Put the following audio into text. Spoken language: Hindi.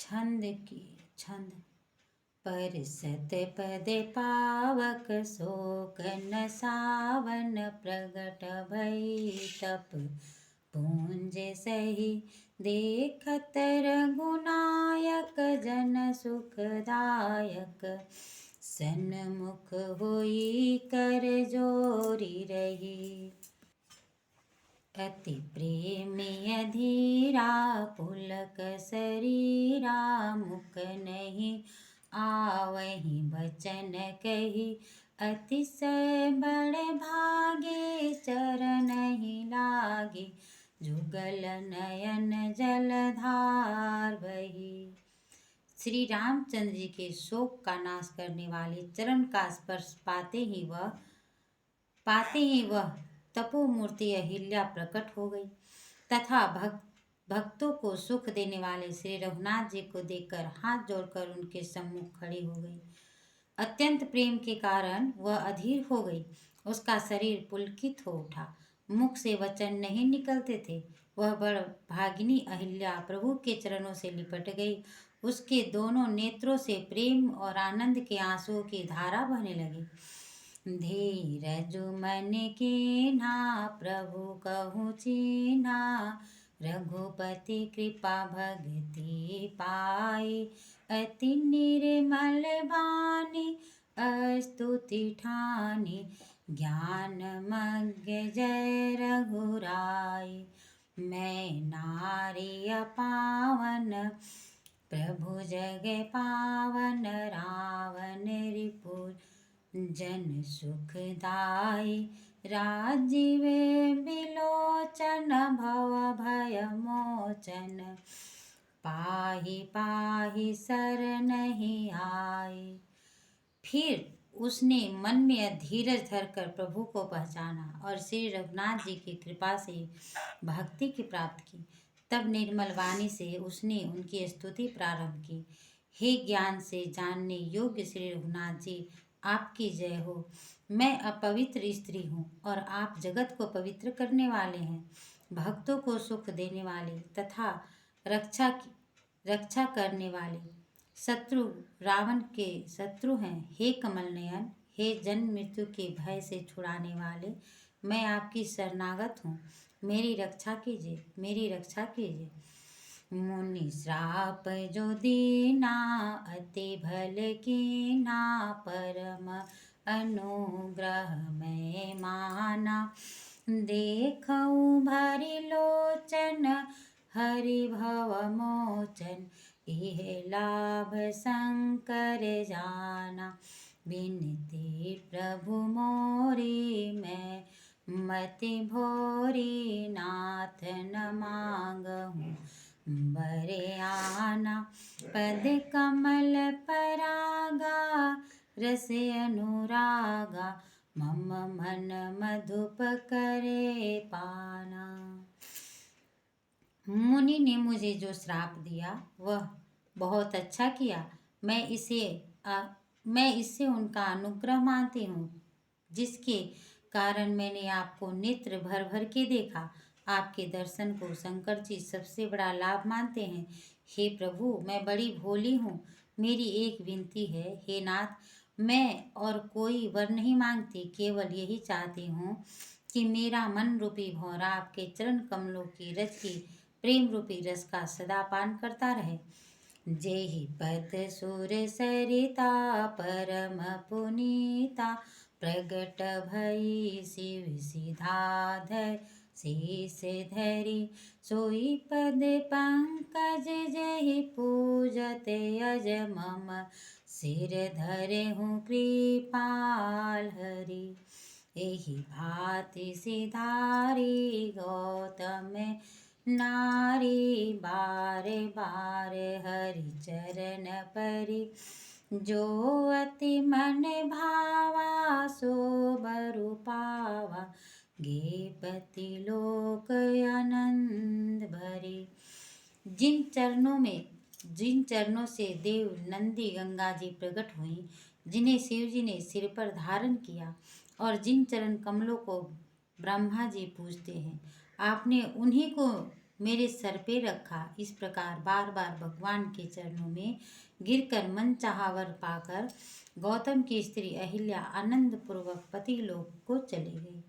छंद की छंद पर सत पद पावक शोक न सावन प्रगट भई तप पूंज सही देखत रघुनायक जन सुखदायक सन्मुख होई कर जोरी रही अति प्रेमी अधीरा पुलक शरीरा मुख नहीं आवहि बचन कही अतिशय बड़ भागे चरण ही लागे जुगल नयन जलधार बही। श्री रामचंद्र जी के शोक का नाश करने वाले चरण का स्पर्श पाते ही वह तपोमूर्ति अहिल्या प्रकट हो गई तथा भक्तों को सुख देने वाले श्री रघुनाथ जी को देखकर हाथ जोड़कर उनके सम्मुख खड़ी हो गई। अत्यंत प्रेम के कारण वह अधीर हो गई। उसका शरीर पुलकित हो उठा, मुख से वचन नहीं निकलते थे। वह बड़ भागिनी अहिल्या प्रभु के चरणों से लिपट गई। उसके दोनों नेत्रों से प्रेम और आनंद के आंसुओं की धारा बहने लगी। धीरज मन कीन्हा प्रभु कहूँ चीन्हा रघुपति कृपा भगति पाई अति निर्मल बानी स्तुति ठानी ज्ञान मग्न जय रघुराई। मैं नारी पावन प्रभु जग पावन रावण रिपुर जन सुखदाई राजीव बिलोचन भव भय मोचन पाहि पाहि शरण ही आई। फिर उसने मन में धीरज धरकर प्रभु को पहचाना और श्री रघुनाथ जी की कृपा से भक्ति की प्राप्त की। तब निर्मल वाणी से उसने उनकी स्तुति प्रारंभ की। हे ज्ञान से जानने योग्य श्री रघुनाथ जी, आपकी जय हो। मैं अपवित्र स्त्री हूँ और आप जगत को पवित्र करने वाले हैं, भक्तों को सुख देने वाले तथा रक्षा करने वाले। शत्रु रावण के शत्रु हैं। हे कमल नयन, हे जन्म मृत्यु के भय से छुड़ाने वाले, मैं आपकी शरणागत हूँ। मेरी रक्षा कीजिए, मेरी रक्षा कीजिए। मुनि श्राप जो दीना अति भल कीना परम अनुग्रह में माना देखऊँ भरि लोचन हरि भव मोचन इह लाभ शंकर जाना। बिनती प्रभु मोरी मैं मति भोरी नाथ न मांगहूँ बरे आना। पद कमल परागा रस अनुरागा मम मन मधुप करे पाना। मुनि ने मुझे जो श्राप दिया वह बहुत अच्छा किया। मैं इससे उनका अनुग्रह मानती हूँ, जिसके कारण मैंने आपको नेत्र भर भर के देखा। आपके दर्शन को शंकर जी सबसे बड़ा लाभ मानते हैं। हे प्रभु, मैं बड़ी भोली हूँ। मेरी एक विनती है, हे नाथ, मैं और कोई वर नहीं मांगती, केवल यही चाहती हूँ कि मेरा मन रूपी भौरा आपके चरण कमलों की रज की प्रेम रूपी रस का सदा पान करता रहे। जेहि पद सुर सरिता परम पुनीता प्रगट भई शिव सिधाधर शीस धरी सोई पद पंकज जहि पूजत अज मम सिर धरे हूँ कृपाल हरि। एहि भांति सिधारी गौतम नारी बारे बारे हरि चरण परी जो अति मन भावा सो बरु पावा गे पति लोक आनंद भरी। जिन चरणों से देव नंदी गंगा जी प्रकट हुई, जिन्हें शिव जी ने सिर पर धारण किया और जिन चरण कमलों को ब्रह्मा जी पूजते हैं, आपने उन्हीं को मेरे सर पे रखा। इस प्रकार बार बार भगवान के चरणों में गिरकर मन चाहा वर पाकर गौतम की स्त्री अहिल्या आनंद पूर्वक पति लोक को चली गई।